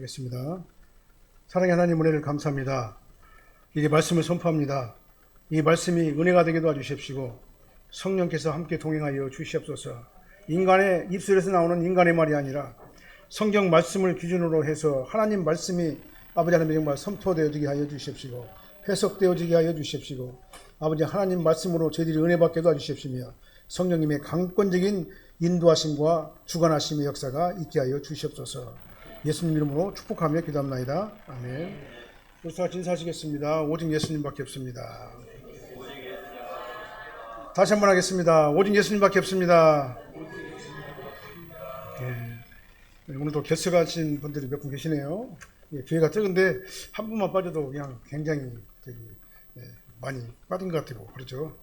하겠습니다. 사랑의 하나님 은혜를 감사합니다. 이제 말씀을 선포합니다. 이 말씀이 은혜가 되게 도와주십시고 성령께서 함께 동행하여 주시옵소서. 인간의 입술에서 나오는 인간의 말이 아니라 성경 말씀을 기준으로 해서 하나님 말씀이 아버지 하나님의 정말 선포되어지게 하여 주십시고 해석되어지게 하여 주십시고 아버지 하나님 말씀으로 저희들이 은혜받게 도와주십시며 성령님의 강권적인 인도하심과 주관하심의 역사가 있게 하여 주시옵소서. 예수님 이름으로 축복하며 기도합나이다. 아멘. 불사 진사하시겠습니다. 오직 예수님밖에 없습니다. 다시 한번 하겠습니다. 오직 예수님밖에 없습니다. 오늘도 개석하신 분들이 몇 분 계시네요. 교회가 적은데 한 분만 빠져도 그냥 굉장히 많이 빠진 것 같아요. 그렇죠?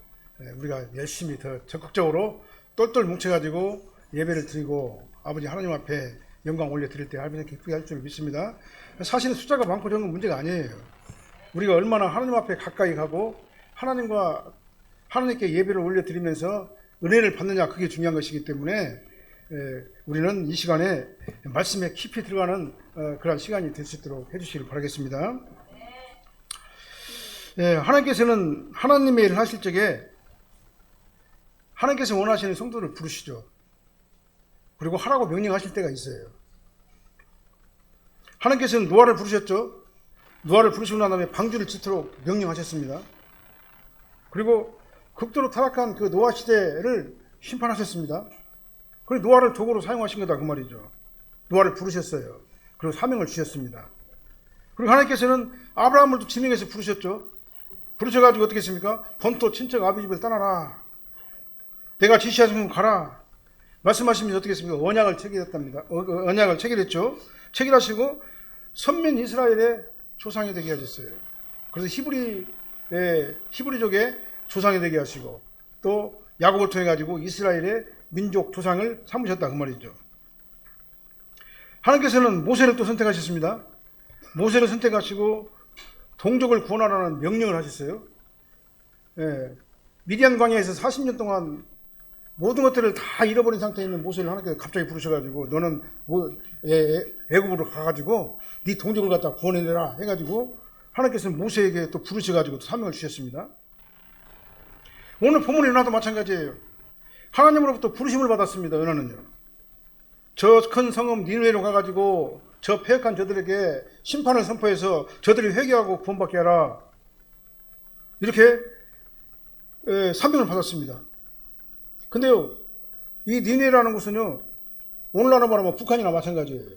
우리가 열심히 더 적극적으로 똘똘 뭉쳐가지고 예배를 드리고 아버지 하나님 앞에 영광 올려드릴 때 하나님 기쁘게 할 줄 믿습니다. 사실은 숫자가 많고 적은 문제가 아니에요. 우리가 얼마나 하나님 앞에 가까이 가고 하나님께 예배를 올려드리면서 은혜를 받느냐, 그게 중요한 것이기 때문에 우리는 이 시간에 말씀에 깊이 들어가는 그런 시간이 될 수 있도록 해주시길 바라겠습니다. 하나님께서는 하나님의 일을 하실 적에 하나님께서 원하시는 성도를 부르시죠. 그리고 하라고 명령하실 때가 있어요. 하나님께서는 노아를 부르셨죠. 노아를 부르시고 난 다음에 방주를 짓도록 명령하셨습니다. 그리고 극도로 타락한 그 노아 시대를 심판하셨습니다. 그리고 노아를 도구로 사용하신 거다 그 말이죠. 노아를 부르셨어요. 그리고 사명을 주셨습니다. 그리고 하나님께서는 아브라함을 또 지명해서 부르셨죠. 부르셔가지고 어떻게 했습니까? 본토 친척 아비 집을 떠나라. 내가 지시하신 곳 가라. 말씀하시면서 어떻게 했습니까? 언약을 체결했답니다. 언약을 체결했죠. 체결하시고 선민 이스라엘의 조상이 되게 하셨어요. 그래서 히브리족의 조상이 되게 하시고 또 야곱을 통해 가지고 이스라엘의 민족 조상을 삼으셨다 그 말이죠. 하나님께서는 모세를 또 선택하셨습니다. 모세를 선택하시고 동족을 구원하라는 명령을 하셨어요. 미디안 광야에서 40년 동안 모든 것들을 다 잃어버린 상태에 있는 모세를 하나님께서 갑자기 부르셔가지고 너는 애굽으로 가가지고 네 동족을 갖다 구원해내라 해가지고 하나님께서는 모세에게 또 부르셔가지고 또 사명을 주셨습니다. 오늘 본문의 요나도 마찬가지예요. 하나님으로부터 부르심을 받았습니다. 요나는요. 저 큰 성읍 니느웨로 가가지고 저 패역한 저들에게 심판을 선포해서 저들이 회개하고 구원받게 하라. 이렇게 사명을 받았습니다. 근데요, 이 니느웨라는 곳은요, 오늘날로 말하면 북한이나 마찬가지예요.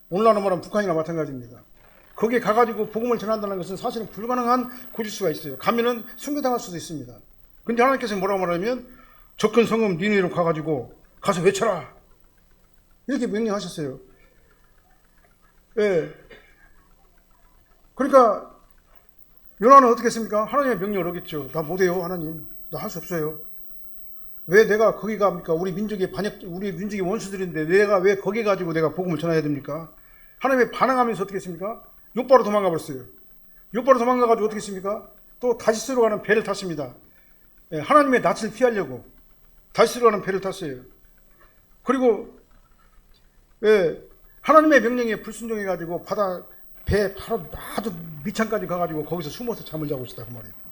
오늘날로 말하면 북한이나 마찬가지입니다. 거기에 가가지고 복음을 전한다는 것은 사실은 불가능한 고지수가 있어요. 가면은 순교당할 수도 있습니다. 근데 하나님께서 뭐라고 말하면 접근 성읍 니느웨로 가가지고 가서 외쳐라. 이렇게 명령하셨어요. 그러니까 요나는 어떻게 했습니까? 하나님의 명령을 어겼죠. 나 못해요, 하나님. 나 할 수 없어요. 왜 내가 거기 갑니까? 우리 민족의 원수들인데 내가 왜 거기 가지고 내가 복음을 전해야 됩니까? 하나님의 반항하면서 어떻게 했습니까? 욥바로 도망가 버렸어요. 욥바로 도망가가지고 어떻게 했습니까? 또 다시스로 가는 배를 탔습니다. 하나님의 낯을 피하려고 다시스로 가는 배를 탔어요. 그리고 하나님의 명령에 불순종해가지고 배 바로 아주 밑창까지 가가지고 거기서 숨어서 잠을 자고 있었다 그 말이에요.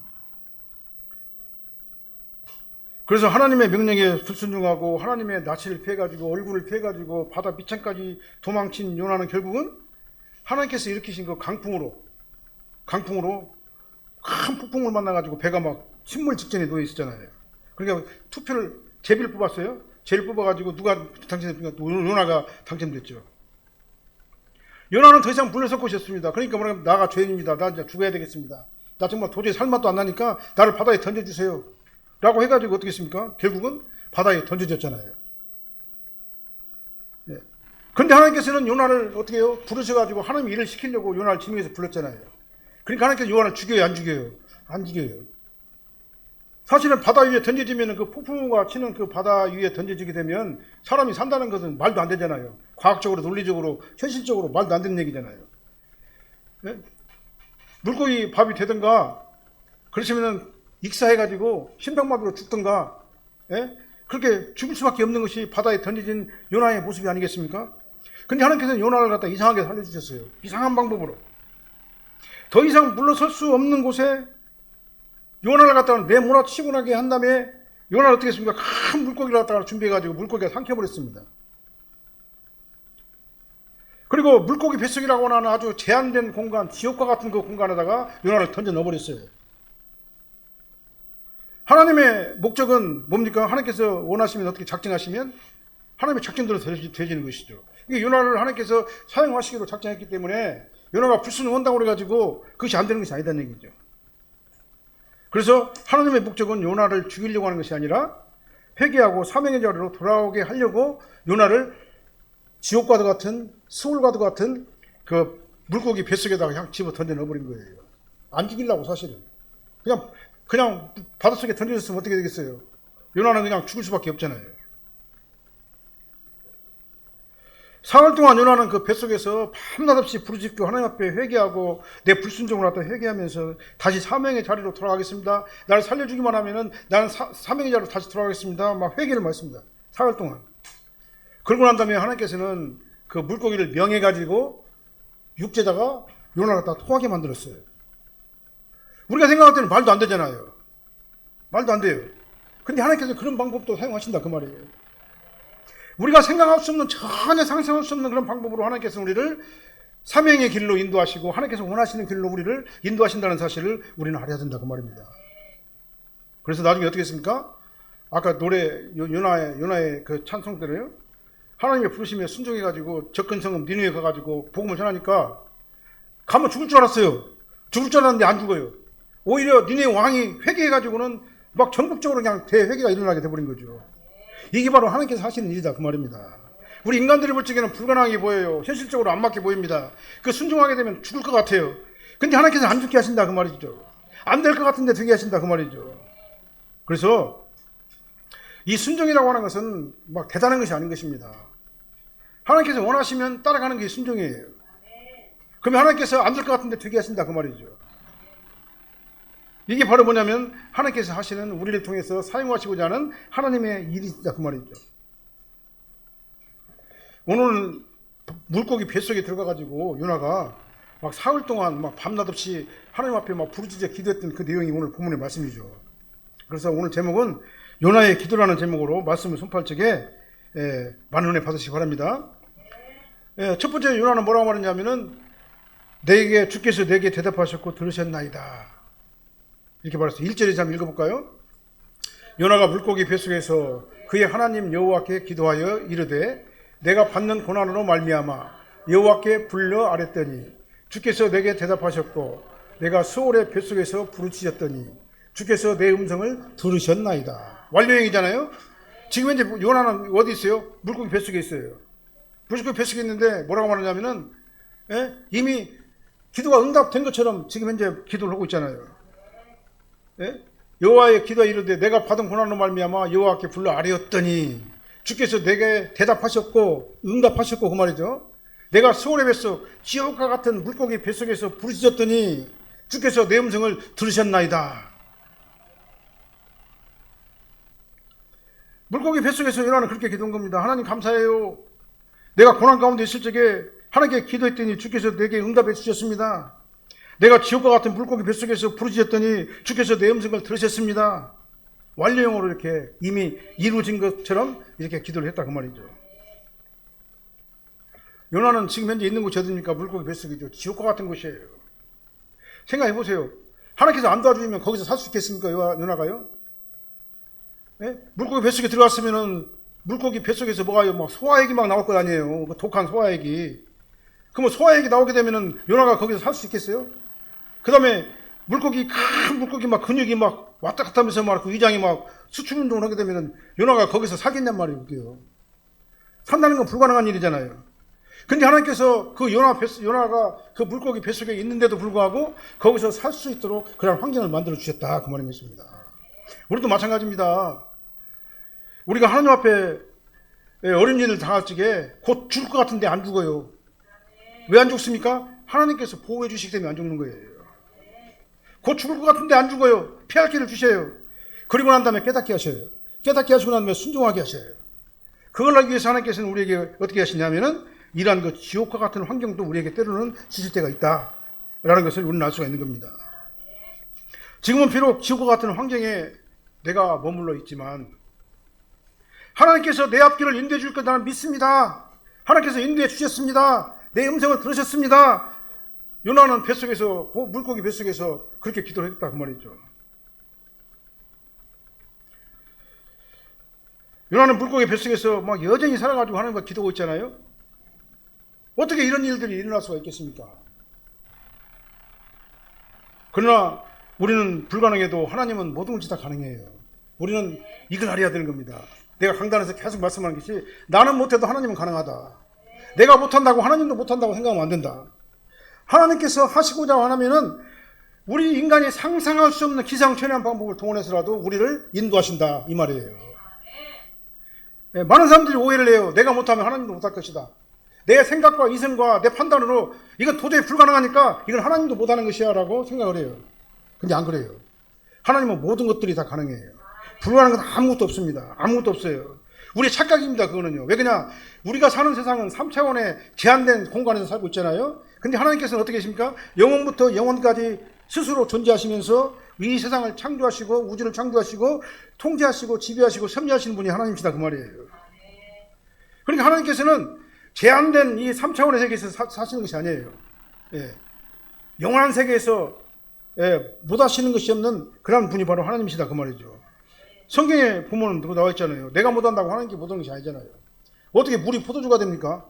그래서 하나님의 명령에 불순종하고 하나님의 낯을 피해가지고 얼굴을 피해가지고 바다 밑창까지 도망친 요나는 결국은 하나님께서 일으키신 그 강풍으로 큰 폭풍을 만나가지고 배가 막 침몰 직전에 놓여 있었잖아요. 그러니까 제비를 뽑았어요. 제비를 뽑아가지고 누가 당첨됐습니까? 요나가 당첨됐죠. 요나는 더 이상 불러설 곳이 없습니다. 그러니까 뭐냐면 나가 죄인입니다. 나 이제 죽어야 되겠습니다. 나 정말 도저히 살맛도 안 나니까 나를 바다에 던져주세요. 라고 해가지고 어떻게 했습니까? 결국은 바다에 던져졌잖아요. 그런데 하나님께서는 요나를 어떻게 해요? 부르셔가지고 하나님 일을 시키려고 요나를 지명해서 불렀잖아요. 그러니까 하나님께서 요나를 죽여요? 안 죽여요? 안 죽여요. 사실은 바다 위에 던져지면 그 폭풍우가 치는 그 바다 위에 던져지게 되면 사람이 산다는 것은 말도 안 되잖아요. 과학적으로, 논리적으로, 현실적으로 말도 안 되는 얘기잖아요. 물고기 밥이 되든가, 그러시면은 익사해가지고 심장마비로 죽든가, 그렇게 죽을 수밖에 없는 것이 바다에 던져진 요나의 모습이 아니겠습니까? 근데 하나님께서는 요나를 갖다 이상하게 살려주셨어요. 이상한 방법으로. 더 이상 물러설 수 없는 곳에 요나를 갖다가 내몰아치고 나게 한 다음에 요나는 어떻게 했습니까? 큰 물고기를 갖다가 준비해가지고 물고기가 삼켜버렸습니다. 그리고 물고기 뱃속이라고 하는 아주 제한된 공간, 지옥과 같은 그 공간에다가 요나를 던져 넣어버렸어요. 하나님의 목적은 뭡니까? 하나님께서 원하시면 어떻게 작정하시면 하나님의 작정대로 되어지는 것이죠. 이게 요나를 하나님께서 사용하시기로 작정했기 때문에 요나가 불순을 원다고 그래가지고 그것이 안 되는 것이 아니다는 얘기죠. 그래서 하나님의 목적은 요나를 죽이려고 하는 것이 아니라 회개하고 사명의 자리로 돌아오게 하려고 요나를 지옥과도 같은 스올과도 같은 그 물고기 뱃속에다가 그냥 집어 던져 넣어버린 거예요. 안 죽이려고 사실은. 그냥 바닷속에 던져졌으면 어떻게 되겠어요? 요나는 그냥 죽을 수밖에 없잖아요. 사흘 동안 요나는 그 뱃속에서 밤낮 없이 부르짖고 하나님 앞에 회개하고 내 불순종을 갖다 회개하면서 다시 사명의 자리로 돌아가겠습니다. 나를 살려주기만 하면은 나는 사명의 자리로 다시 돌아가겠습니다. 막 회개를 했습니다. 사흘 동안. 그러고 난 다음에 하나님께서는 그 물고기를 명해가지고 육지에다가 요나를 갖다 토하게 만들었어요. 우리가 생각할 때는 말도 안 되잖아요. 말도 안 돼요. 근데 하나님께서 그런 방법도 사용하신다 그 말이에요. 우리가 생각할 수 없는, 전혀 상상할 수 없는 그런 방법으로 하나님께서 우리를 사명의 길로 인도하시고 하나님께서 원하시는 길로 우리를 인도하신다는 사실을 우리는 알아야 된다 그 말입니다. 그래서 나중에 어떻게 했습니까? 아까 노래 요나의 그 찬송대로요. 하나님의 부르심에 순종해가지고 접근성읍 니느웨 가가지고 복음을 전하니까 가면 죽을 줄 알았어요. 죽을 줄 알았는데 안 죽어요. 오히려 니느웨 왕이 회개해가지고는 막 전국적으로 그냥 대회개가 일어나게 돼버린 거죠. 이게 바로 하나님께서 하시는 일이다 그 말입니다. 우리 인간들이 볼 적에는 불가능하게 보여요. 현실적으로 안 맞게 보입니다. 그 순종하게 되면 죽을 것 같아요. 근데 하나님께서 안 죽게 하신다 그 말이죠. 안 될 것 같은데 되게 하신다 그 말이죠. 그래서 이 순종이라고 하는 것은 막 대단한 것이 아닌 것입니다. 하나님께서 원하시면 따라가는 게 순종이에요. 그러면 하나님께서 안 될 것 같은데 되게 하신다 그 말이죠. 이게 바로 뭐냐면 하나님께서 하시는 우리를 통해서 사용하시고자 하는 하나님의 일이다 그 말이죠. 오늘 물고기 뱃속에 들어가가지고 요나가 막 사흘 동안 막 밤낮 없이 하나님 앞에 막 부르짖어 기도했던 그 내용이 오늘 본문의 말씀이죠. 그래서 오늘 제목은 요나의 기도라는 제목으로 말씀을 선포할 적에 많은 은혜 받으시기 바랍니다. 첫 번째 요나는 뭐라고 말했냐면은 주께서 내게 대답하셨고 들으셨나이다. 이렇게 말했어요. 1절에 한번 읽어볼까요? 요나가 물고기 뱃속에서 그의 하나님 여호와께 기도하여 이르되 내가 받는 고난으로 말미암아 여호와께 불러 아랬더니 주께서 내게 대답하셨고 내가 스올의 뱃속에서 부르짖었더니 주께서 내 음성을 들으셨나이다. 완료형이잖아요. 지금 현재 요나는 어디 있어요? 물고기 뱃속에 있어요. 물고기 뱃속에 있는데 뭐라고 말하냐면은 이미 기도가 응답된 것처럼 지금 현재 기도를 하고 있잖아요. 여호와의 기도에 이르되 내가 받은 고난으로 말미암아 여호와께 불러 아뢰었더니 주께서 내게 대답하셨고 응답하셨고 그 말이죠. 내가 스올의 뱃속 지옥과 같은 물고기 뱃속에서 부르짖었더니 주께서 내 음성을 들으셨나이다. 물고기 뱃속에서 요나는 그렇게 기도한 겁니다. 하나님 감사해요. 내가 고난 가운데 있을 적에 하나님께 기도했더니 주께서 내게 응답해 주셨습니다. 내가 지옥과 같은 물고기 뱃속에서 부르짖었더니 주께서 내 음성을 들으셨습니다. 완료형으로 이렇게 이미 이루어진 것처럼 이렇게 기도를 했다 그 말이죠. 요나는 지금 현재 있는 곳이 어디입니까? 물고기 뱃속이죠. 지옥과 같은 곳이에요. 생각해 보세요. 하나님께서 안 도와주면 거기서 살 수 있겠습니까? 요나가요? 물고기 뱃속에 들어갔으면은 물고기 뱃속에서 뭐가 막 소화액이 막 나올 거 아니에요. 그 독한 소화액이. 그러면 소화액이 나오게 되면은 요나가 거기서 살 수 있겠어요? 그 다음에 큰 물고기 막 근육이 막 왔다 갔다 하면서 막 그 위장이 막 수축 운동을 하게 되면은 요나가 거기서 살겠냔 말이에요. 산다는 건 불가능한 일이잖아요. 근데 하나님께서 그 요나가 그 물고기 뱃속에 있는데도 불구하고 거기서 살 수 있도록 그런 환경을 만들어 주셨다 그 말인 것입니다. 우리도 마찬가지입니다. 우리가 하나님 앞에 어려운 일을 당할 적에 곧 죽을 것 같은데 안 죽어요. 왜 안 죽습니까? 하나님께서 보호해 주시기 때문에 안 죽는 거예요. 곧 죽을 것 같은데 안 죽어요. 피할 길을 주셔요. 그리고 난 다음에 깨닫게 하셔요. 깨닫게 하시고 난 다음에 순종하게 하셔요. 그걸 하기 위해서 하나님께서는 우리에게 어떻게 하시냐면은 이러한 그 지옥과 같은 환경도 우리에게 때로는 주실 때가 있다라는 것을 우리는 알 수가 있는 겁니다. 지금은 비록 지옥과 같은 환경에 내가 머물러 있지만 하나님께서 내 앞길을 인도해 줄 것 나는 믿습니다. 하나님께서 인도해 주셨습니다. 내 음성을 들으셨습니다. 요나는 뱃속에서, 물고기 뱃속에서 그렇게 기도를 했다 그 말이죠. 요나는 물고기 뱃속에서 막 여전히 살아가지고 하나님과 기도하고 있잖아요. 어떻게 이런 일들이 일어날 수가 있겠습니까? 그러나 우리는 불가능해도 하나님은 모든 것이 다 가능해요. 우리는 이걸 알아야 되는 겁니다. 내가 강단에서 계속 말씀하는 것이 나는 못해도 하나님은 가능하다. 내가 못한다고 하나님도 못한다고 생각하면 안 된다. 하나님께서 하시고자 하면은 우리 인간이 상상할 수 없는 기상천외한 방법을 동원해서라도 우리를 인도하신다 이 말이에요. 많은 사람들이 오해를 해요. 내가 못하면 하나님도 못할 것이다. 내 생각과 이성과 내 판단으로 이건 도저히 불가능하니까 이건 하나님도 못하는 것이야 라고 생각을 해요. 근데 안 그래요. 하나님은 모든 것들이 다 가능해요. 불가능한 건 아무것도 없습니다. 아무것도 없어요. 우리의 착각입니다. 그거는요. 왜 그러냐? 우리가 사는 세상은 3차원의 제한된 공간에서 살고 있잖아요. 근데 하나님께서는 어떻게 계십니까? 영원부터 영원까지 스스로 존재하시면서 이 세상을 창조하시고 우주를 창조하시고 통제하시고 지배하시고 섭리하시는 분이 하나님이시다 그 말이에요. 그러니까 하나님께서는 제한된 이 3차원의 세계에서 사시는 것이 아니에요. 예. 영원한 세계에서 못 하시는 것이 없는 그런 분이 바로 하나님이시다 그 말이죠. 성경에 보면 그거 나와 있잖아요. 내가 못한다고 하나님께 못하는 것이 아니잖아요. 어떻게 물이 포도주가 됩니까?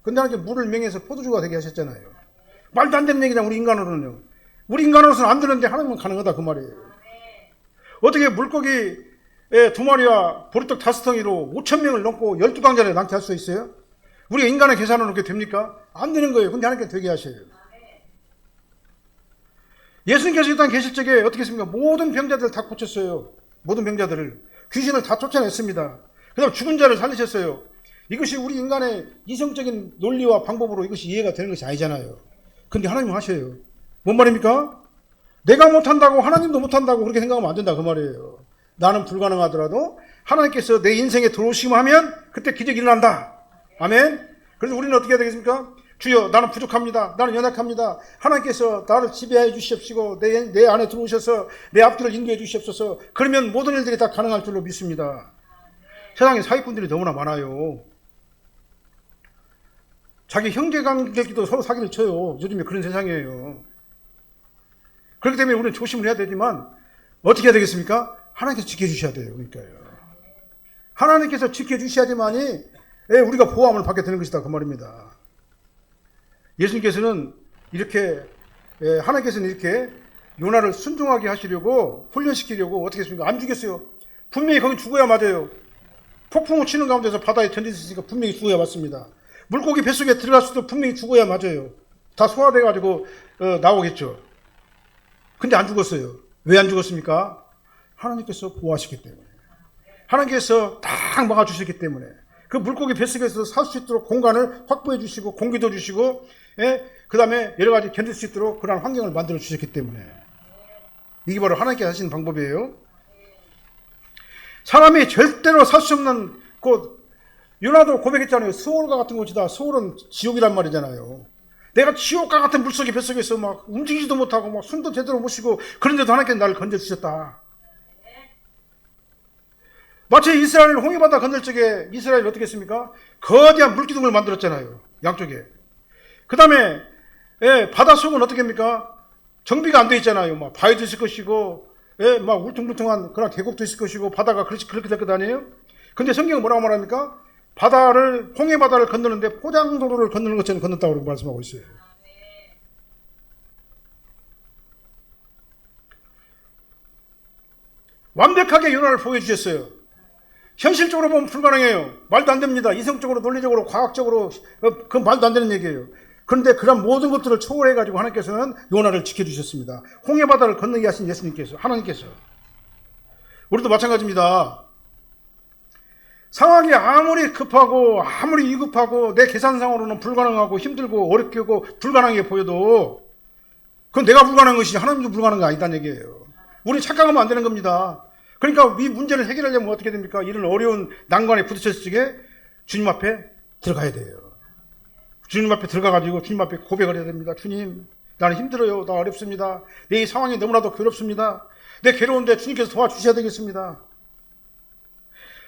근데 하나님께 물을 명해서 포도주가 되게 하셨잖아요. 말도 안 되는 얘기잖아. 우리 인간으로는요. 우리 인간으로서는 안 되는데 하나님은 가능하다 그 말이에요. 어떻게 물고기 2마리와 보리떡 5덩이로 5,000명을 넘고 12강자를 남게 할 수 있어요? 우리가 인간의 계산으로 그렇게 됩니까? 안 되는 거예요. 근데 하나님께 되게 하셔요. 예수님께서 이 땅에 계실 적에 어떻게 했습니까? 모든 병자들을 다 고쳤어요. 모든 병자들을. 귀신을 다 쫓아냈습니다. 그 다음 죽은 자를 살리셨어요. 이것이 우리 인간의 이성적인 논리와 방법으로 이것이 이해가 되는 것이 아니잖아요. 근데 하나님은 하셔요. 뭔 말입니까? 내가 못한다고 하나님도 못한다고 그렇게 생각하면 안 된다 그 말이에요. 나는 불가능하더라도 하나님께서 내 인생에 들어오시기만 하면 그때 기적이 일어난다. 아멘. 그래서 우리는 어떻게 해야 되겠습니까? 주여 나는 부족합니다. 나는 연약합니다. 하나님께서 나를 지배해 주시옵시고 내 안에 들어오셔서 내 앞길을 인도해 주시옵소서. 그러면 모든 일들이 다 가능할 줄로 믿습니다. 세상에 사기꾼들이 너무나 많아요. 자기 형제간끼리도 서로 사기를 쳐요. 요즘에 그런 세상이에요. 그렇기 때문에 우리는 조심을 해야 되지만 어떻게 해야 되겠습니까? 하나님께서 지켜주셔야 돼요. 그러니까요. 하나님께서 지켜주셔야지만이 우리가 보호함을 받게 되는 것이다 그 말입니다. 예수님께서는 이렇게 하나님께서는 이렇게 요나를 순종하게 하시려고 훈련시키려고 어떻게 했습니까? 안 죽였어요. 분명히 거기 죽어야 맞아요. 폭풍우 치는 가운데서 바다에 던질 수 있으니까 분명히 죽어야 맞습니다. 물고기 뱃속에 들어갈 수도 분명히 죽어야 맞아요. 다 소화돼가지고 나오겠죠. 근데 안 죽었어요. 왜 안 죽었습니까? 하나님께서 보호하시기 때문에. 하나님께서 딱 막아주셨기 때문에. 그 물고기 뱃속에서 살 수 있도록 공간을 확보해 주시고 공기도 주시고 그 다음에 여러 가지 견딜 수 있도록 그런 환경을 만들어 주셨기 때문에. 이게 바로 하나님께서 하시는 방법이에요. 사람이 절대로 살 수 없는 곳, 요나도 고백했잖아요. 수월과 같은 곳이다. 수월은 지옥이란 말이잖아요. 내가 지옥과 같은 물속에 뱃속에서 막 움직이지도 못하고 막 숨도 제대로 못 쉬고 그런데도 하나님께서 나를 건져주셨다. 마치 이스라엘을 홍해바다 건널 적에 이스라엘이 어떻게 했습니까? 거대한 물기둥을 만들었잖아요. 양쪽에. 그 다음에 바다 속은 어떻게 합니까? 정비가 안 돼 있잖아요. 막 바위도 있을 것이고 막 울퉁불퉁한 그런 계곡도 있을 것이고 바다가 그렇게 될 것 아니에요? 근데 성경은 뭐라고 말합니까? 홍해바다를 건너는데 포장도로를 건너는 것처럼 건넜다고 말씀하고 있어요. 완벽하게 요나를 보여주셨어요. 현실적으로 보면 불가능해요. 말도 안 됩니다. 이성적으로, 논리적으로, 과학적으로 그건 말도 안 되는 얘기예요. 그런데 그런 모든 것들을 초월해가지고 하나님께서는 요나를 지켜주셨습니다. 홍해바다를 건너게 하신 예수님께서, 하나님께서. 우리도 마찬가지입니다. 상황이 아무리 급하고 아무리 위급하고 내 계산상으로는 불가능하고 힘들고 어렵고 불가능해 보여도 그건 내가 불가능한 것이지 하나님도 불가능한 게 아니다는 얘기예요. 우리 착각하면 안 되는 겁니다. 그러니까 이 문제를 해결하려면 어떻게 됩니까? 이런 어려운 난관에 부딪혔을 적에 주님 앞에 들어가야 돼요. 주님 앞에 들어가가지고 주님 앞에 고백을 해야 됩니다. 주님, 나는 힘들어요. 나 어렵습니다. 내 이 상황이 너무나도 괴롭습니다. 내 괴로운데 주님께서 도와주셔야 되겠습니다.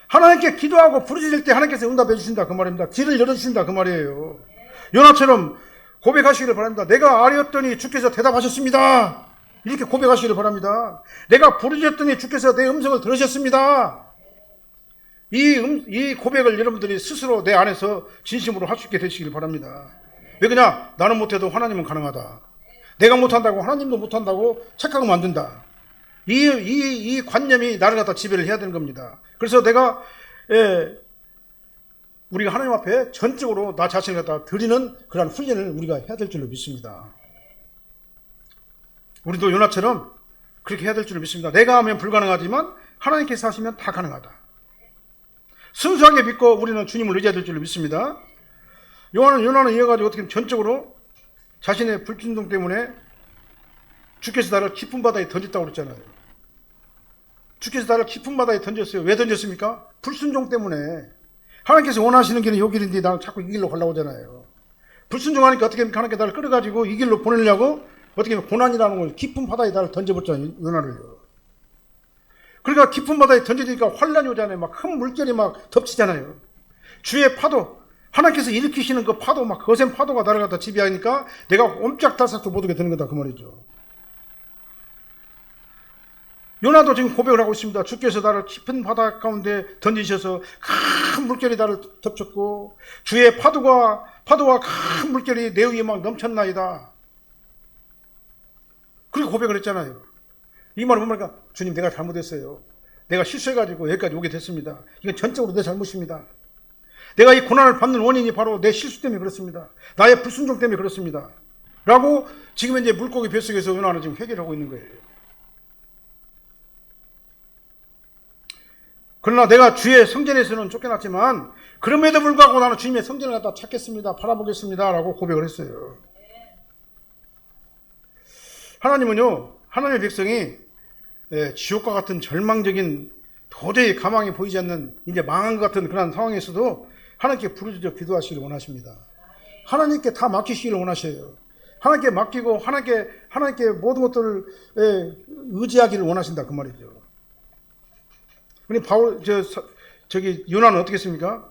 하나님께 기도하고 부르짖을 때 하나님께서 응답해 주신다 그 말입니다. 길을 열어주신다 그 말이에요. 요나처럼 고백하시기를 바랍니다. 내가 아뢰었더니 주께서 대답하셨습니다. 이렇게 고백하시기를 바랍니다. 내가 부르짖었더니 주께서 내 음성을 들으셨습니다. 이 고백을 여러분들이 스스로 내 안에서 진심으로 할 수 있게 되시길 바랍니다. 왜 그냥 나는 못해도 하나님은 가능하다. 내가 못한다고 하나님도 못한다고 착각하면 안 된다. 이 관념이 나를 갖다 지배를 해야 되는 겁니다. 그래서 내가 우리가 하나님 앞에 전적으로 나 자신을 갖다 드리는 그런 훈련을 우리가 해야 될 줄로 믿습니다. 우리도 요나처럼 그렇게 해야 될 줄로 믿습니다. 내가 하면 불가능하지만 하나님께서 하시면 다 가능하다. 순수하게 믿고 우리는 주님을 의지해야 될 줄로 믿습니다. 요나는 이어가지고 어떻게 전적으로 자신의 불순종 때문에 주께서 나를 깊은 바다에 던졌다고 그랬잖아요. 주께서 나를 깊은 바다에 던졌어요. 왜 던졌습니까? 불순종 때문에. 하나님께서 원하시는 길은 요 길인데 나는 자꾸 이 길로 가려고 하잖아요. 불순종하니까 어떻게 하나님께 나를 끌어가지고 이 길로 보내려고 어떻게 하면 고난이라는 걸 깊은 바다에 나를 던져버렸잖아요. 요나를요. 그러니까 깊은 바다에 던져지니까 환란이 오잖아요. 막 큰 물결이 막 덮치잖아요. 주의 파도, 하나님께서 일으키시는 그 파도, 막 거센 파도가 나를 갖다 지배하니까 내가 옴짝달싹도 못하게 되는 거다 그 말이죠. 요나도 지금 고백을 하고 있습니다. 주께서 나를 깊은 바다 가운데 던지셔서 큰 물결이 나를 덮쳤고 주의 파도와 큰 물결이 내 위에 막 넘쳤나이다. 그리고 고백을 했잖아요. 이 말은 뭡니까? 주님, 내가 잘못했어요. 내가 실수해가지고 여기까지 오게 됐습니다. 이건 전적으로 내 잘못입니다. 내가 이 고난을 받는 원인이 바로 내 실수 때문에 그렇습니다. 나의 불순종 때문에 그렇습니다. 라고 지금 이제 물고기 뱃속에서 요나는 지금 회개를 하고 있는 거예요. 그러나 내가 주의 성전에서는 쫓겨났지만 그럼에도 불구하고 나는 주님의 성전을 갖다 찾겠습니다. 바라보겠습니다. 라고 고백을 했어요. 하나님은요, 하나님의 백성이 지옥과 같은 절망적인 도저히 가망이 보이지 않는 이제 망한 것 같은 그런 상황에서도 하나님께 부르짖어 기도하시기를 원하십니다. 하나님께 다 맡기시기를 원하셔요. 하나님께 맡기고 하나님께 모든 것들을 의지하기를 원하신다 그 말이죠. 저기 요나는 어떻게 했습니까?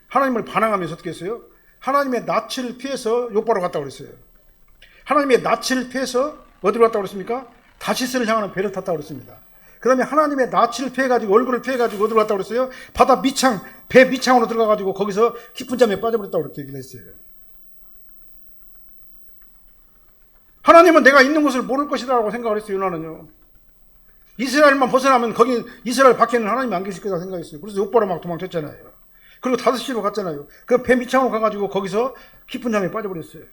하나님을 반항하면서 어떻게 했어요? 하나님의 낯을 피해서 욕바로 갔다고 그랬어요. 하나님의 낯을 피해서 어디로 갔다고 그랬습니까? 다시스를 향하는 배를 탔다고 그랬습니다. 그 다음에 하나님의 낯을 피해가지고 얼굴을 피해가지고 어디로 갔다고 그랬어요? 바다 밑창, 배 밑창으로 들어가가지고 거기서 깊은 잠에 빠져버렸다고 그렇게 얘기를 했어요. 하나님은 내가 있는 곳을 모를 것이라고 생각을 했어요. 요나는요. 이스라엘만 벗어나면 거기 이스라엘 밖에는 하나님이 안 계실 거다 생각했어요. 그래서 욕보러 막 도망쳤잖아요. 그리고 다섯시로 갔잖아요. 그 배 밑창으로 가가지고 거기서 깊은 잠에 빠져버렸어요.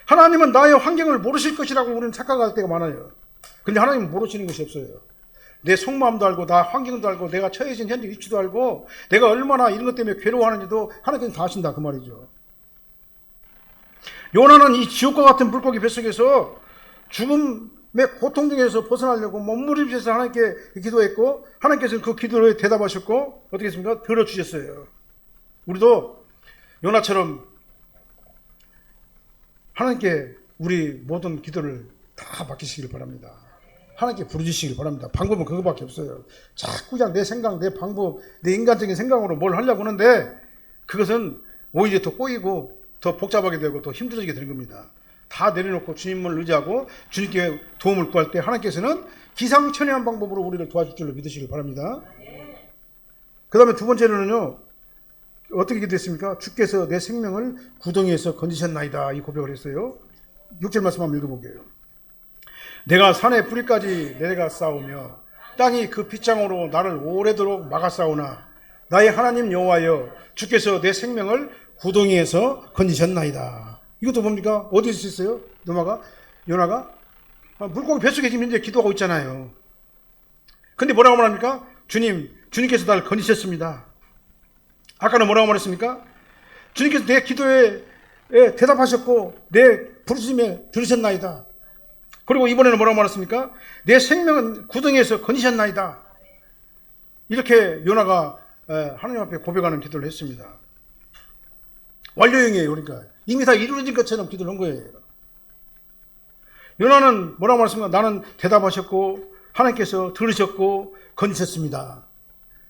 하나님은 나의 환경을 모르실 것이라고 우리는 착각할 때가 많아요. 근데 하나님은 모르시는 것이 없어요. 내 속마음도 알고 나 환경도 알고 내가 처해진 현재 위치도 알고 내가 얼마나 이런 것 때문에 괴로워하는지도 하나님께서 다 아신다 그 말이죠. 요나는 이 지옥과 같은 물고기 뱃속에서 죽음의 고통 중에서 벗어나려고 몸부림쳐서 하나님께 기도했고 하나님께서는 그 기도에 대답하셨고 어떻게 했습니까? 들어주셨어요. 우리도 요나처럼 하나님께 우리 모든 기도를 다 맡기시길 바랍니다. 하나님께 부르짖으시길 바랍니다. 방법은 그거밖에 없어요. 자꾸 그냥 내 생각, 내 방법, 내 인간적인 생각으로 뭘 하려고 하는데 그것은 오히려 더 꼬이고 더 복잡하게 되고 더 힘들어지게 되는 겁니다. 다 내려놓고 주님을 의지하고 주님께 도움을 구할 때 하나님께서는 기상천외한 방법으로 우리를 도와줄 줄로 믿으시길 바랍니다. 그 다음에 두 번째로는요. 어떻게 기도했습니까? 주께서 내 생명을 구덩이에서 건지셨나이다. 이 고백을 했어요. 6절 말씀 한번 읽어볼게요. 내가 산의 뿌리까지 내려가 싸우며 땅이 그 빗장으로 나를 오래도록 막아 싸우나 나의 하나님 여호와여 주께서 내 생명을 구덩이에서 건지셨나이다. 이것도 뭡니까? 어디서 있어요? 요나가 물고기 뱃속에 지금 이제 기도하고 있잖아요. 근데 뭐라고 말합니까? 주님께서 나를 건지셨습니다. 아까는 뭐라고 말했습니까? 주님께서 내 기도에 대답하셨고 내 부르짖음에 들으셨나이다. 그리고 이번에는 뭐라고 말했습니까? 내 생명은 구덩이에서 건지셨나이다. 이렇게 요나가 하나님 앞에 고백하는 기도를 했습니다. 완료형이에요. 그러니까 이미 다 이루어진 것처럼 기도를 한 거예요. 요나는 뭐라고 말씀하십니까? 나는 대답하셨고 하나님께서 들으셨고 건지셨습니다.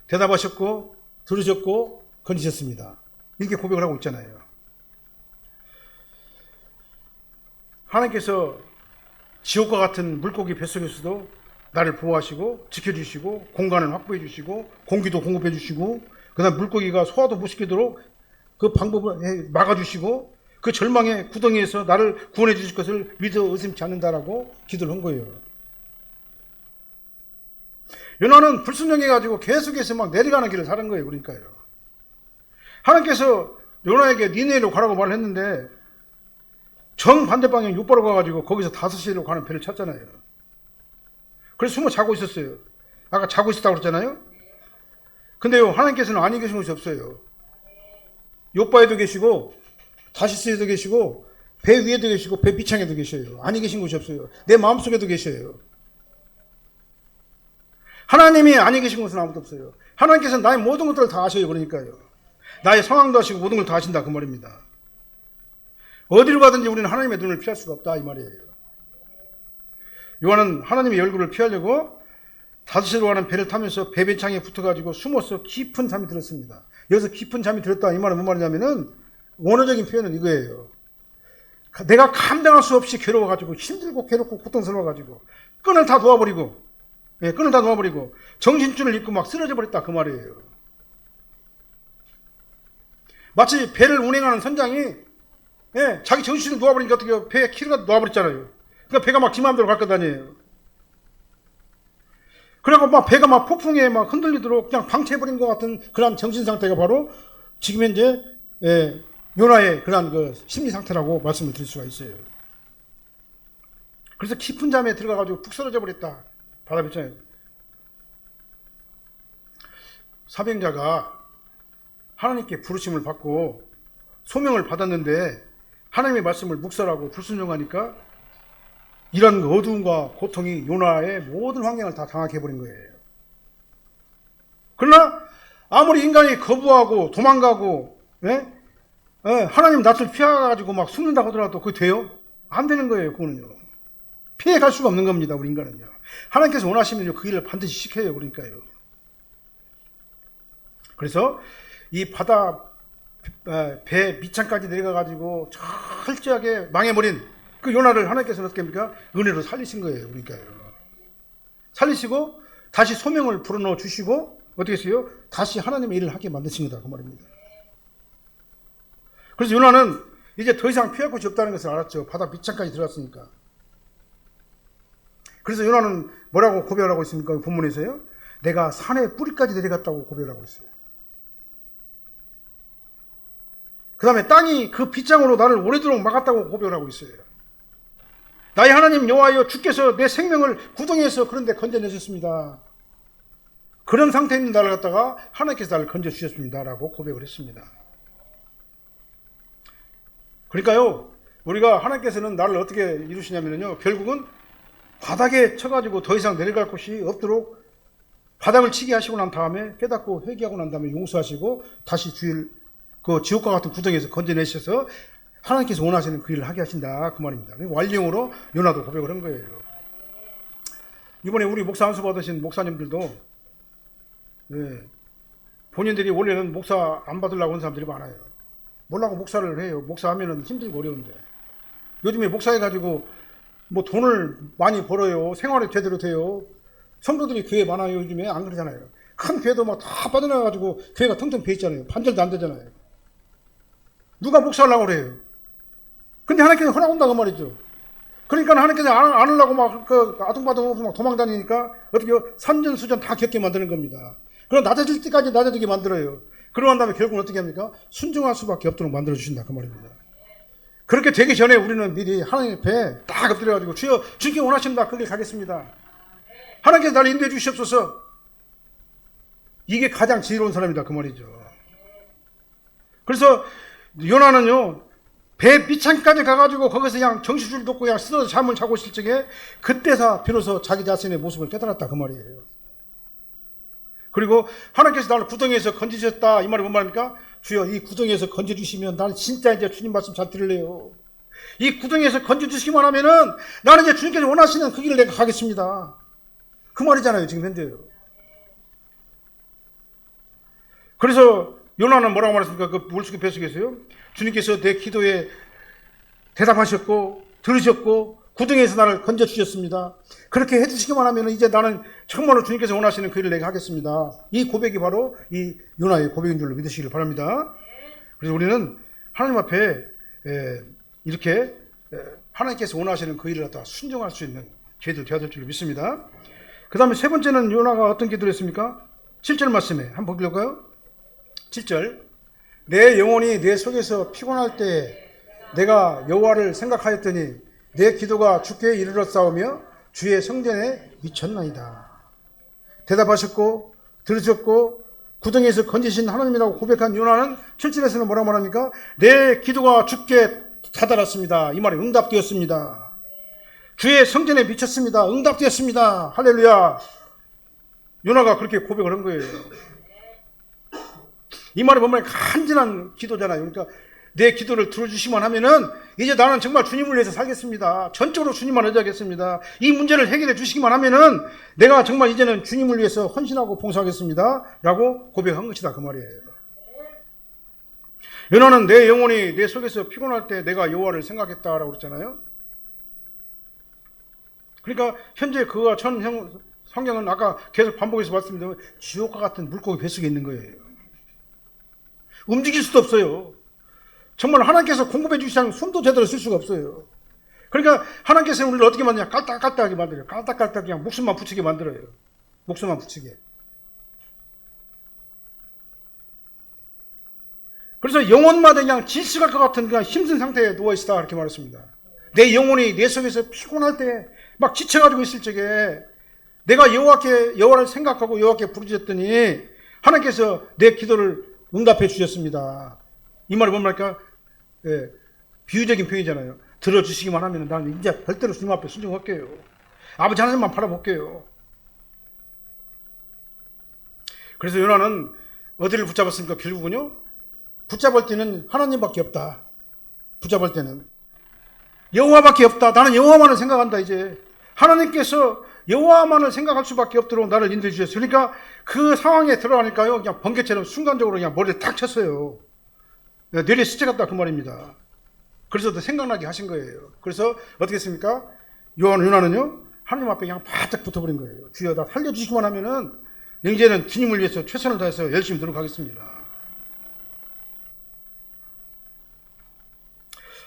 대답하셨고 들으셨고 건지셨습니다. 이렇게 고백을 하고 있잖아요. 하나님께서 지옥과 같은 물고기 뱃속에서도 나를 보호하시고 지켜주시고 공간을 확보해 주시고 공기도 공급해 주시고 그 다음 물고기가 소화도 못 시키도록 그 방법을 막아주시고 그 절망의 구덩이에서 나를 구원해 주실 것을 믿어 의심치 않는다라고 기도를 한 거예요. 요나는 불순종해가지고 계속해서 막 내려가는 길을 사는 거예요. 그러니까요. 하나님께서 요나에게 니네로 가라고 말을 했는데 정반대 방향 요바로 가가지고 거기서 5시로 가는 배를 찾잖아요. 그래서 숨어 자고 있었어요. 아까 자고 있었다고 그랬잖아요. 근데요, 하나님께서는 아니 계신 것이 없어요. 요바에도 계시고 다시스에도 계시고 배 위에도 계시고 배 밑창에도 계셔요. 아니 계신 것이 없어요. 내 마음속에도 계셔요. 하나님이 아니 계신 것은 아무도 없어요. 하나님께서는 나의 모든 것들을 다 아셔요. 그러니까요. 나의 상황도 아시고 모든 걸 다 아신다 그 말입니다. 어디로 가든지 우리는 하나님의 눈을 피할 수가 없다 이 말이에요. 요한은 하나님의 얼굴을 피하려고 다시로 가는 배를 타면서 배 배창에 붙어가지고 숨어서 깊은 잠이 들었습니다. 여기서 깊은 잠이 들었다 이 말은 무슨 말이냐면은 원어적인 표현은 이거예요. 내가 감당할 수 없이 괴로워가지고 힘들고 괴롭고 고통스러워가지고 끈을 다 놓아버리고 끈을 다 놓아버리고 정신줄을 잃고 막 쓰러져 버렸다 그 말이에요. 마치 배를 운행하는 선장이 자기 정신을 놓아버리니까 어떻게 배에 키를 놓아버렸잖아요. 그러니까 배가 막 지 마음대로 갈 것 아니에요. 그래갖고 막 배가 막 폭풍에 막 흔들리도록 그냥 방치해버린 것 같은 그런 정신 상태가 바로 지금 현재 요나의 그런 그 심리 상태라고 말씀을 드릴 수가 있어요. 그래서 깊은 잠에 들어가가지고 푹 쓰러져 버렸다. 바다 밑에 사병자가 하나님께 부르심을 받고 소명을 받았는데 하나님의 말씀을 묵살하고 불순종하니까 이런 어두움과 고통이 요나의 모든 환경을 다 장악해 버린 거예요. 그러나 아무리 인간이 거부하고 도망가고 하나님 낯을 피해가지고 막 숨는다고 하더라도 그게 돼요? 안 되는 거예요. 그거는요. 피해갈 수가 없는 겁니다. 우리 인간은요. 하나님께서 원하시면요 그 일을 반드시 시켜요. 그러니까요. 그래서 이 바다 배 밑창까지 내려가가지고 철저하게 망해버린 그 요나를 하나님께서는 어떻게 합니까? 은혜로 살리신 거예요. 그러니까요. 살리시고 다시 소명을 불어넣어 주시고 어떻게 했어요? 다시 하나님의 일을 하게 만드신 거다 그 말입니다. 그래서 요나는 이제 더 이상 피할 곳이 없다는 것을 알았죠. 바다 밑창까지 들어갔으니까. 그래서 요나는 뭐라고 고백을 하고 있습니까? 본문에서요. 내가 산의 뿌리까지 내려갔다고 고백을 하고 있어요. 그 다음에 땅이 그 빗장으로 나를 오래도록 막았다고 고백을 하고 있어요. 나의 하나님 여호와여 주께서 내 생명을 구덩이에서 그런데 건져내셨습니다. 그런 상태에 있는 나를 갖다가 하나님께서 나를 건져주셨습니다. 라고 고백을 했습니다. 그러니까요, 우리가 하나님께서는 나를 어떻게 이루시냐면요, 결국은 바닥에 쳐가지고 더 이상 내려갈 곳이 없도록 바닥을 치게 하시고 난 다음에 깨닫고 회개하고 난 다음에 용서하시고 다시 그 지옥과 같은 구덩이에서 건져내셔서 하나님께서 원하시는 그 일을 하게 하신다 그 말입니다. 완령으로 요나도 고백을 한 거예요. 이번에 우리 목사 안수 받으신 목사님들도 본인들이 원래는 목사 안 받으려고 하는 사람들이 많아요. 뭐라고 목사를 해요. 목사하면은 힘들고 어려운데 요즘에 목사해가지고 뭐 돈을 많이 벌어요. 생활이 제대로 돼요. 성도들이 교회 많아요. 요즘에 안 그러잖아요. 큰 교회도 막 다 빠져나가가지고 교회가 텅텅 비어 있잖아요. 반절도 안 되잖아요. 누가 목사하려고 그래요. 근데 하나님께서 허락한다고 말이죠. 그러니까 하나님께서 안 하려고 막 아둥바둥 막 도망다니니까 어떻게 산전수전 다 겪게 만드는 겁니다. 그럼 낮아질 때까지 낮아지게 만들어요. 그러고 난 다음에 결국은 어떻게 합니까? 순종할 수밖에 없도록 만들어주신다 그 말입니다. 그렇게 되기 전에 우리는 미리 하나님 앞에 딱 엎드려가지고 주여 주께 원하십니다. 그 길 가겠습니다. 하나님께서 나를 인도해 주시옵소서. 이게 가장 지혜로운 사람이다 그 말이죠. 그래서 요나는요 배 밑창까지 가가지고 거기서 그냥 정신줄 놓고 그냥 쓰러져 잠을 자고 있을 적에 그때서 비로소 자기 자신의 모습을 깨달았다 그 말이에요. 그리고 하나님께서 나를 구덩이에서 건지셨다 이 말이 뭔 말입니까? 주여 이 구덩이에서 건져주시면 나는 진짜 이제 주님 말씀 잘 들을래요. 이 구덩이에서 건져주시기만 하면은 나는 이제 주님께서 원하시는 그 길을 내가 가겠습니다. 그 말이잖아요, 지금 현재요. 그래서 요나는 뭐라고 말했습니까? 그 물속의 뱃속에서요. 주님께서 내 기도에 대답하셨고 들으셨고 구덩이에서 나를 건져주셨습니다. 그렇게 해주시기만 하면 이제 나는 정말로 주님께서 원하시는 그 일을 내가 하겠습니다. 이 고백이 바로 이 요나의 고백인 줄로 믿으시기를 바랍니다. 그래서 우리는 하나님 앞에 이렇게 하나님께서 원하시는 그 일을 갖다 순종할 수 있는 저희들 되어야 될 줄로 믿습니다. 그 다음에 세 번째는 요나가 어떤 기도를 했습니까? 7절 말씀에 한번 보실까요? 7절 내 영혼이 내 속에서 피곤할 때 내가 여호와를 생각하였더니 내 기도가 주께 이르렀사오며 주의 성전에 미쳤나이다. 대답하셨고 들으셨고 구덩이에서 건지신 하나님이라고 고백한 요나는 7절에서는 뭐라고 말합니까? 내 기도가 주께 다다랐습니다. 이 말이 응답되었습니다. 주의 성전에 미쳤습니다. 응답되었습니다. 할렐루야. 요나가 그렇게 고백을 한 거예요. 이 말이 보면 간절한 기도잖아요. 그러니까 내 기도를 들어주시면 하면은 이제 나는 정말 주님을 위해서 살겠습니다. 전적으로 주님만 의지하겠습니다. 이 문제를 해결해 주시기만 하면은 내가 정말 이제는 주님을 위해서 헌신하고 봉사하겠습니다. 라고 고백한 것이다. 그 말이에요. 요나는 내 영혼이 내 속에서 피곤할 때 내가 여호와를 생각했다라고 그랬잖아요. 그러니까 현재 그와 전 성경은 아까 계속 반복해서 말씀드리면 지옥과 같은 물고기 뱃속에 있는 거예요. 움직일 수도 없어요. 정말 하나님께서 공급해 주시지 않으면 숨도 제대로 쓸 수가 없어요. 그러니까 하나님께서는 우리를 어떻게 만드냐? 깔딱깔딱하게 만들어요. 깔딱깔딱 그냥 목숨만 붙이게 만들어요. 목숨만 붙이게. 그래서 영혼마다 그냥 질식할 것 같은 그냥 힘든 상태에 누워있다 이렇게 말했습니다. 내 영혼이 내 속에서 피곤할 때 막 지쳐가지고 있을 적에 내가 여호와를 생각하고 여호와께 부르짖었더니 하나님께서 내 기도를 응답해 주셨습니다. 이 말이 뭔 말일까? 예, 비유적인 표현이잖아요. 들어주시기만 하면 나는 이제 절대로 주님 앞에 순종할게요. 아버지 하나님만 바라볼게요. 그래서 요나는 어디를 붙잡았습니까? 결국은요. 붙잡을 때는 하나님밖에 없다. 붙잡을 때는 여호와밖에 없다. 나는 여호와만을 생각한다. 이제 하나님께서 여호와만을 생각할 수밖에 없도록 나를 인도해 주셨어요. 그러니까 그 상황에 들어가니까요. 그냥 번개처럼 순간적으로 그냥 머리를 탁 쳤어요. 뇌리에 스쳐갔다 그 말입니다. 그래서 더 생각나게 하신 거예요. 그래서 어떻게 했습니까? 요나는요. 하나님 앞에 그냥 바짝 붙어버린 거예요. 주여 나 살려주시기만 하면은 이제는 주님을 위해서 최선을 다해서 열심히 노력하겠습니다.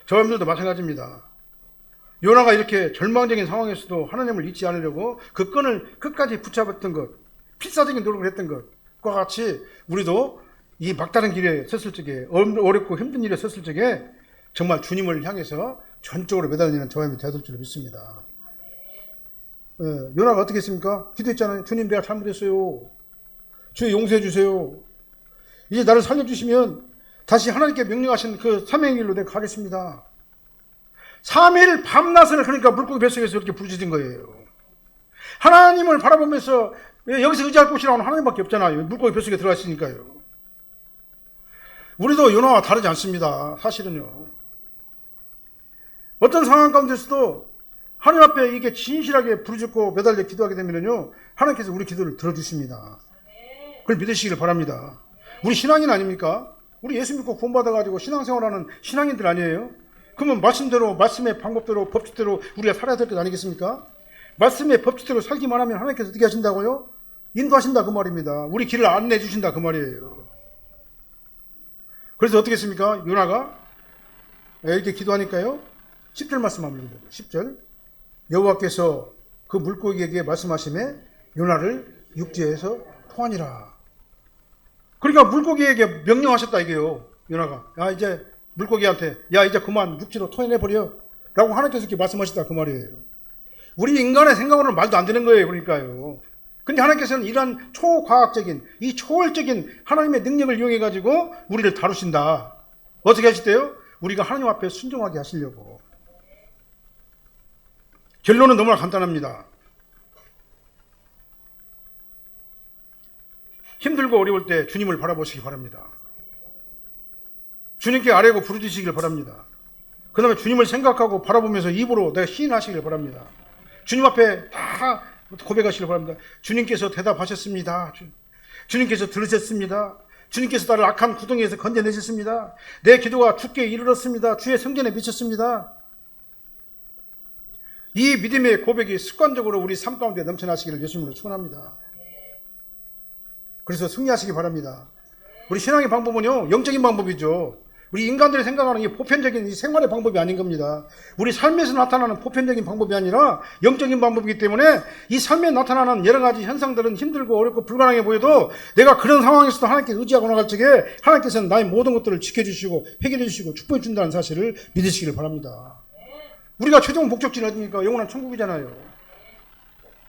저 여러분들도 마찬가지입니다. 요나가 이렇게 절망적인 상황에서도 하나님을 잊지 않으려고 그 끈을 끝까지 붙잡았던 것, 필사적인 노력을 했던 것과 같이 우리도 이 막다른 길에 섰을 적에, 어렵고 힘든 일에 섰을 적에 정말 주님을 향해서 전적으로 매달리는 저와 여러분이 되어야 될 줄 믿습니다. 요나가 어떻게 했습니까? 기도했잖아요. 주님 내가 잘못했어요. 주여 용서해 주세요. 이제 나를 살려주시면 다시 하나님께 명령하신 그 사명의 길로 내가 가겠습니다. 3일 밤낮을 그러니까 물고기 뱃속에서 이렇게 부르짖은 거예요. 하나님을 바라보면서 여기서 의지할 곳이라고는 하나님밖에 없잖아요. 물고기 뱃속에 들어가 있으니까요. 우리도 요나와 다르지 않습니다. 사실은요. 어떤 상황 가운데서도 하나님 앞에 이게 진실하게 부르짖고 매달려 기도하게 되면요. 하나님께서 우리 기도를 들어주십니다. 그걸 믿으시기를 바랍니다. 우리 신앙인 아닙니까? 우리 예수 믿고 구원받아가지고 신앙생활하는 신앙인들 아니에요? 그러면 말씀대로, 말씀의 방법대로, 법칙대로 우리가 살아야 될 것 아니겠습니까? 말씀의 법칙대로 살기만 하면 하나님께서 어떻게 하신다고요? 인도하신다 그 말입니다. 우리 길을 안내해 주신다 그 말이에요. 그래서 어떻게 했습니까? 요나가 이렇게 기도하니까요. 10절 말씀 한번 읽어보세요. 10절 여호와께서 그 물고기에게 말씀하시매 요나를 육지에서 토하니라. 그러니까 물고기에게 명령하셨다 이게요. 요나가 야 이제 물고기한테 야 이제 그만 육지로 토해내버려 라고 하나님께서 이렇게 말씀하셨다 그 말이에요. 우리 인간의 생각으로는 말도 안 되는 거예요. 그러니까요. 근데 하나님께서는 이러한 초과학적인 이 초월적인 하나님의 능력을 이용해 가지고 우리를 다루신다. 어떻게 하실 때요? 우리가 하나님 앞에 순종하게 하시려고. 결론은 너무나 간단합니다. 힘들고 어려울 때 주님을 바라보시기 바랍니다. 주님께 아뢰고 부르짖으시길 바랍니다. 그 다음에 주님을 생각하고 바라보면서 입으로 내가 시인하시길 바랍니다. 주님 앞에 다 고백하시길 바랍니다. 주님께서 대답하셨습니다. 주님께서 들으셨습니다. 주님께서 나를 악한 구덩이에서 건져내셨습니다. 내 기도가 주께 이르렀습니다. 주의 성전에 미쳤습니다. 이 믿음의 고백이 습관적으로 우리 삶 가운데 넘쳐나시기를 예수님으로 축원합니다. 그래서 승리하시기 바랍니다. 우리 신앙의 방법은요, 영적인 방법이죠. 우리 인간들이 생각하는 이 보편적인 이 생활의 방법이 아닌 겁니다. 우리 삶에서 나타나는 보편적인 방법이 아니라 영적인 방법이기 때문에 이 삶에 나타나는 여러 가지 현상들은 힘들고 어렵고 불가능해 보여도 내가 그런 상황에서도 하나님께 의지하고 나갈 적에 하나님께서는 나의 모든 것들을 지켜주시고 해결해 주시고 축복해 준다는 사실을 믿으시길 바랍니다. 우리가 최종 목적지는 어디입니까? 영원한 천국이잖아요.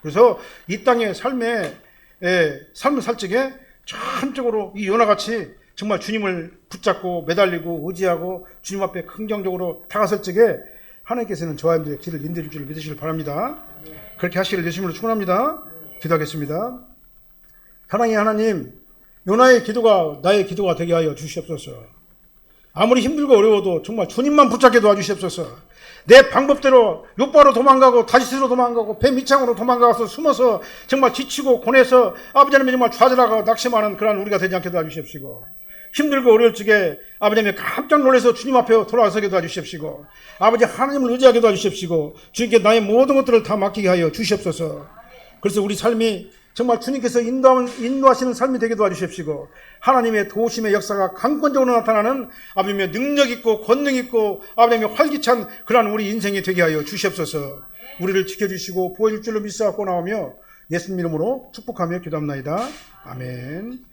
그래서 이 땅의 삶을 살 적에 전적으로 이 요나같이 정말 주님을 붙잡고 매달리고 의지하고 주님 앞에 긍정적으로 다가설 적에 하나님께서는 저와 여러분들의 길을 인도해 줄 줄 믿으시길 바랍니다. 그렇게 하시기를 예수님으로 축원합니다. 기도하겠습니다. 사랑의 하나님, 요나의 기도가 나의 기도가 되게 하여 주시옵소서. 아무리 힘들고 어려워도 정말 주님만 붙잡게 도와주시옵소서. 내 방법대로 욕바로 도망가고 다시스로 도망가고 배 밑창으로 도망가서 숨어서 정말 지치고 고뇌서 아버지 하나님 정말 좌절하고 낙심하는 그런 우리가 되지 않게 도와주십시오. 힘들고 어려울 적에 아버지 하나님 깜짝 놀라서 주님 앞에 돌아서게 도와주십시오. 아버지 하나님을 의지하게 도와주십시오. 주님께 나의 모든 것들을 다 맡기게 하여 주시옵소서. 그래서 우리 삶이 정말 주님께서 인도하시는 삶이 되게 도와주십시오. 하나님의 도우심의 역사가 강권적으로 나타나는 아버지의 능력 있고 권능 있고 아버지의 활기찬 그러한 우리 인생이 되게 하여 주시옵소서. 우리를 지켜주시고 보호해줄 줄로 믿사갖고 나오며 예수님 이름으로 축복하며 기도합나이다. 아멘.